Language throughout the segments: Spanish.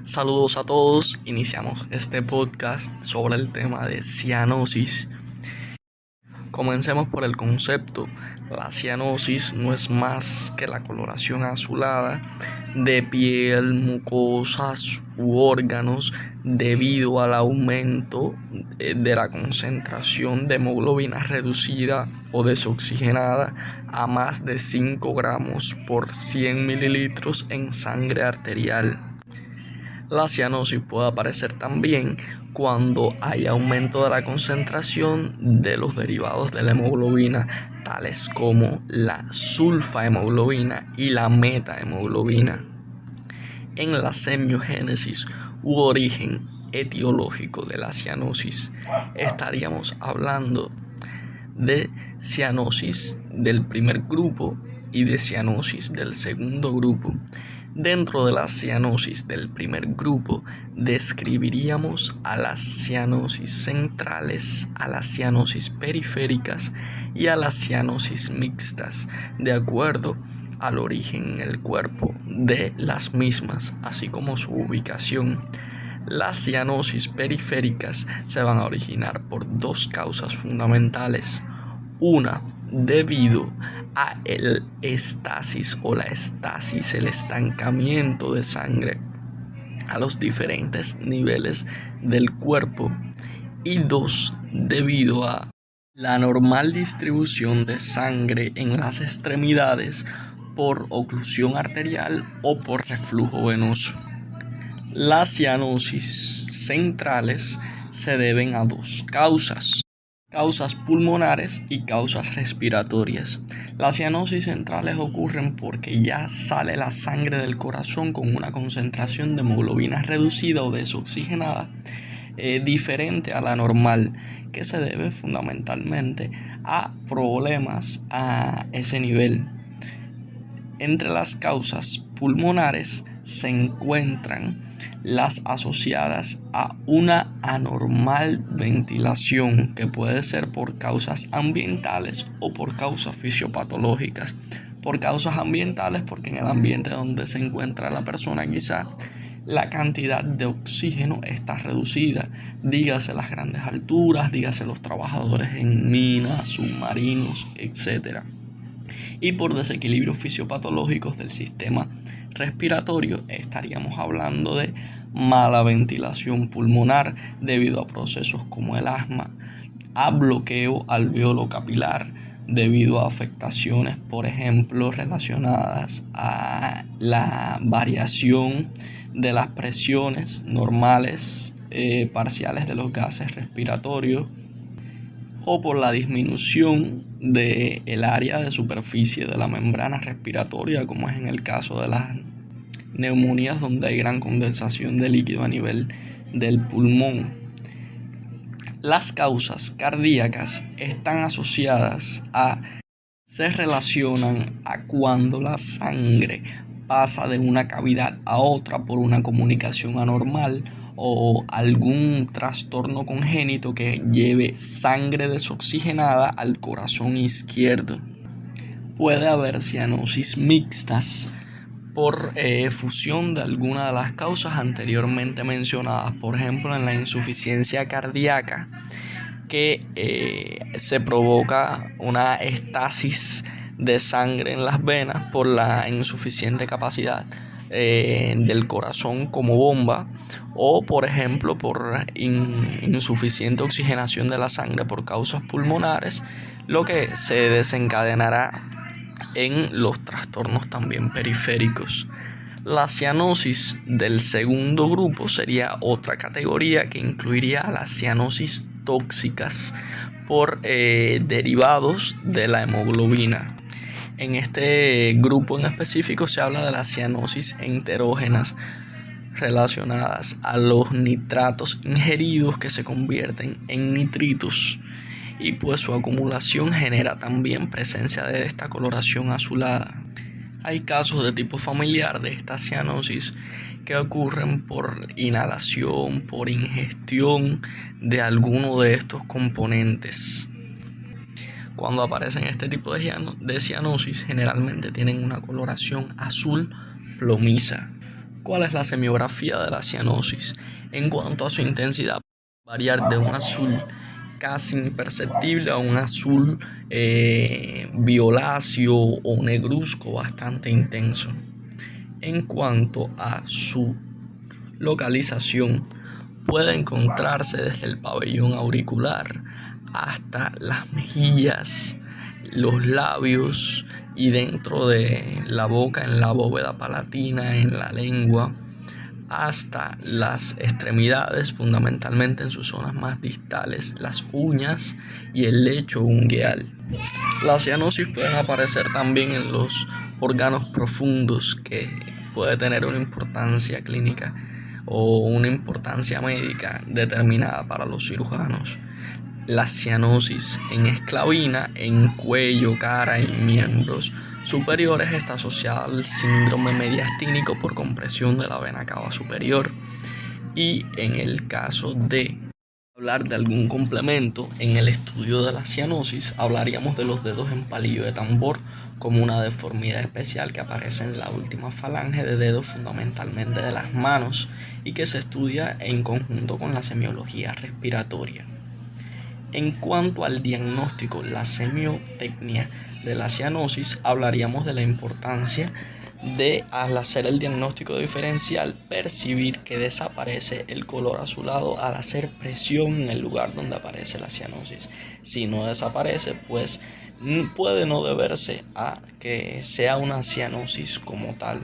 Saludos a todos, iniciamos este podcast sobre el tema de cianosis. Comencemos por el concepto. La cianosis no es más que la coloración azulada de piel, mucosas u órganos debido al aumento de la concentración de hemoglobina reducida o desoxigenada a más de 5 gramos por 100 mililitros en sangre arterial. La cianosis puede aparecer también cuando hay aumento de la concentración de los derivados de la hemoglobina, tales como la sulfahemoglobina y la metahemoglobina. En la semiogénesis u origen etiológico de la cianosis, estaríamos hablando de cianosis del primer grupo y de cianosis del segundo grupo. Dentro de la cianosis del primer grupo, describiríamos a las cianosis centrales, a las cianosis periféricas y a las cianosis mixtas, de acuerdo al origen en el cuerpo de las mismas, así como su ubicación. Las cianosis periféricas se van a originar por dos causas fundamentales. Una, debido a el estasis o la estasis, el estancamiento de sangre a los diferentes niveles del cuerpo. Y dos, debido a la normal distribución de sangre en las extremidades por oclusión arterial o por reflujo venoso. Las cianosis centrales se deben a dos causas pulmonares y causas respiratorias. Las cianosis centrales ocurren porque ya sale la sangre del corazón con una concentración de hemoglobina reducida o desoxigenada diferente a la normal, que se debe fundamentalmente a problemas a ese nivel. Entre las causas pulmonares se encuentran las asociadas a una anormal ventilación, que puede ser por causas ambientales o por causas fisiopatológicas. Por causas ambientales, porque en el ambiente donde se encuentra la persona quizá la cantidad de oxígeno está reducida, dígase las grandes alturas, dígase los trabajadores en minas, submarinos, etc. Y por desequilibrios fisiopatológicos del sistema respiratorio, estaríamos hablando de mala ventilación pulmonar debido a procesos como el asma, a bloqueo alveolo capilar debido a afectaciones, por ejemplo, relacionadas a la variación de las presiones normales parciales de los gases respiratorios, o por la disminución del área de superficie de la membrana respiratoria, como es en el caso de las neumonías, donde hay gran condensación de líquido a nivel del pulmón. Las causas cardíacas están asociadas se relacionan a cuando la sangre pasa de una cavidad a otra por una comunicación anormal o algún trastorno congénito que lleve sangre desoxigenada al corazón izquierdo. Puede haber cianosis mixtas por fusión de alguna de las causas anteriormente mencionadas, por ejemplo en la insuficiencia cardíaca, que se provoca una estasis de sangre en las venas por la insuficiente capacidad del corazón como bomba, o por ejemplo por insuficiente oxigenación de la sangre por causas pulmonares, lo que se desencadenará en los trastornos también periféricos. La cianosis del segundo grupo sería otra categoría que incluiría a las cianosis tóxicas por derivados de la hemoglobina. En este grupo en específico se habla de las cianosis enterógenas relacionadas a los nitratos ingeridos que se convierten en nitritos, y pues su acumulación genera también presencia de esta coloración azulada. Hay casos de tipo familiar de esta cianosis que ocurren por inhalación, por ingestión de alguno de estos componentes. Cuando aparecen este tipo de cianosis, generalmente tienen una coloración azul plomiza. ¿Cuál es la semiografía de la cianosis? En cuanto a su intensidad, puede variar de un azul casi imperceptible a un azul violáceo o negruzco bastante intenso. En cuanto a su localización, puede encontrarse desde el pabellón auricular hasta las mejillas, los labios y dentro de la boca, en la bóveda palatina, en la lengua, hasta las extremidades, fundamentalmente en sus zonas más distales, las uñas y el lecho ungueal. Las cianosis pueden aparecer también en los órganos profundos, que puede tener una importancia clínica o una importancia médica determinada para los cirujanos. La cianosis en esclavina, en cuello, cara y miembros superiores está asociada al síndrome mediastínico por compresión de la vena cava superior. Y en el caso de hablar de algún complemento, en el estudio de la cianosis hablaríamos de los dedos en palillo de tambor como una deformidad especial que aparece en la última falange de dedos, fundamentalmente de las manos, y que se estudia en conjunto con la semiología respiratoria. En cuanto al diagnóstico, la semiotecnia de la cianosis, hablaríamos de la importancia de, al hacer el diagnóstico diferencial, percibir que desaparece el color azulado al hacer presión en el lugar donde aparece la cianosis. Si no desaparece, pues puede no deberse a que sea una cianosis como tal.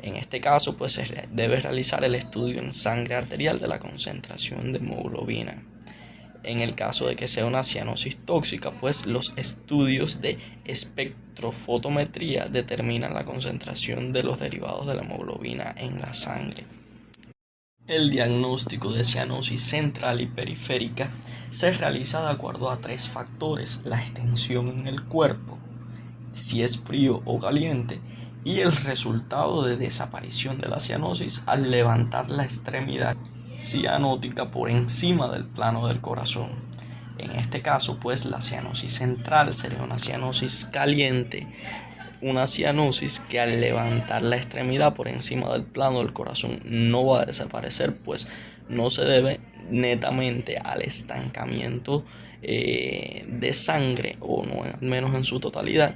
En este caso, pues se debe realizar el estudio en sangre arterial de la concentración de hemoglobina. En el caso de que sea una cianosis tóxica, pues los estudios de espectrofotometría determinan la concentración de los derivados de la hemoglobina en la sangre. El diagnóstico de cianosis central y periférica se realiza de acuerdo a 3 factores: la extensión en el cuerpo, si es frío o caliente, y el resultado de desaparición de la cianosis al levantar la extremidad cianótica por encima del plano del corazón. En este caso, pues la cianosis central sería una cianosis caliente, una cianosis que al levantar la extremidad por encima del plano del corazón no va a desaparecer, pues no se debe netamente al estancamiento de sangre, o no al menos en su totalidad,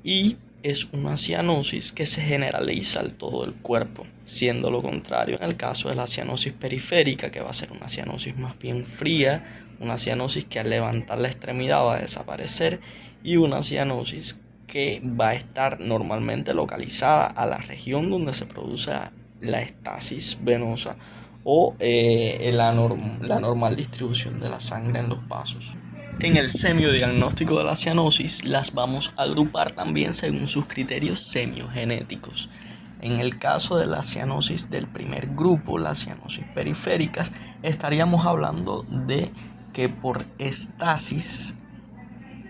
y es una cianosis que se generaliza al todo el cuerpo, siendo lo contrario en el caso de la cianosis periférica, que va a ser una cianosis más bien fría, una cianosis que al levantar la extremidad va a desaparecer, y una cianosis que va a estar normalmente localizada a la región donde se produce la estasis venosa o la normal distribución de la sangre en los vasos. En el semiodiagnóstico de la cianosis las vamos a agrupar también según sus criterios semiogenéticos. En el caso de la cianosis del primer grupo, las cianosis periféricas, estaríamos hablando de que por estasis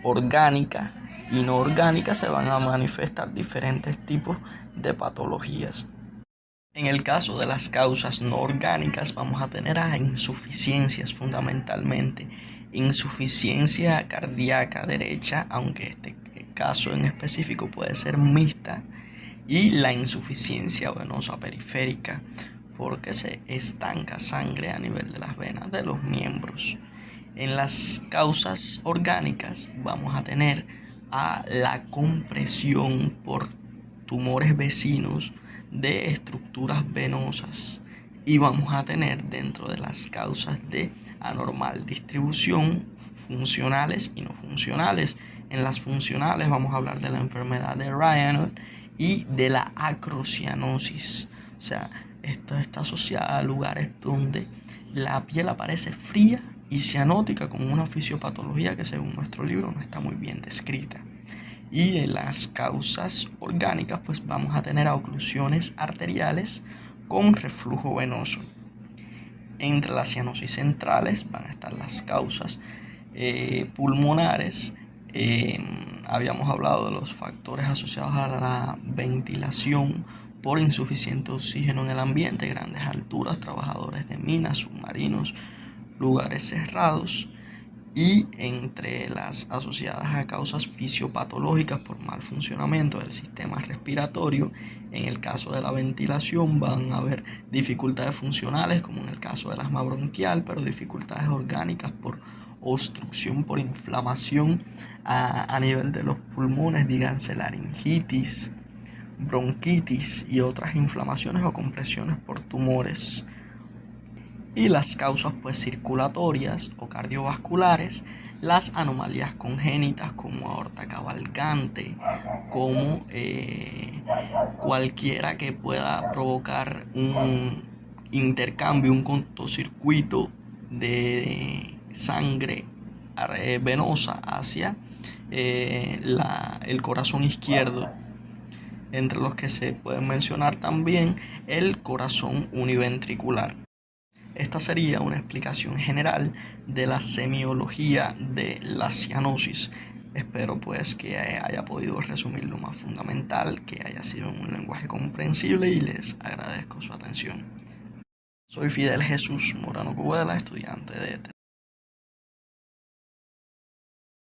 orgánica y no orgánica se van a manifestar diferentes tipos de patologías. En el caso de las causas no orgánicas vamos a tener a insuficiencias, fundamentalmente insuficiencia cardíaca derecha, aunque este caso en específico puede ser mixta, y la insuficiencia venosa periférica, porque se estanca sangre a nivel de las venas de los miembros. En las causas orgánicas vamos a tener a la compresión por tumores vecinos de estructuras venosas, y vamos a tener dentro de las causas de anormal distribución funcionales y no funcionales. En las funcionales vamos a hablar de la enfermedad de Raynaud y de la acrocianosis. O sea, esto está asociada a lugares donde la piel aparece fría y cianótica, con una fisiopatología que según nuestro libro no está muy bien descrita. Y en las causas orgánicas pues vamos a tener oclusiones arteriales con reflujo venoso. Entre las cianosis centrales van a estar las causas pulmonares. Habíamos hablado de los factores asociados a la ventilación por insuficiente oxígeno en el ambiente, grandes alturas, trabajadores de minas, submarinos, lugares cerrados. y entre las asociadas a causas fisiopatológicas por mal funcionamiento del sistema respiratorio, en el caso de la ventilación van a haber dificultades funcionales, como en el caso del asma bronquial, pero dificultades orgánicas por obstrucción, por inflamación a nivel de los pulmones, díganse laringitis, bronquitis y otras inflamaciones o compresiones por tumores. Y las causas circulatorias o cardiovasculares, las anomalías congénitas como aorta cavalcante, como cualquiera que pueda provocar un intercambio, un cortocircuito de sangre venosa hacia el corazón izquierdo, entre los que se pueden mencionar también el corazón univentricular. Esta sería una explicación general de la semiología de la cianosis. Espero que haya podido resumir lo más fundamental, que haya sido en un lenguaje comprensible, y les agradezco su atención. Soy Fidel Jesús Morano Cubela, estudiante de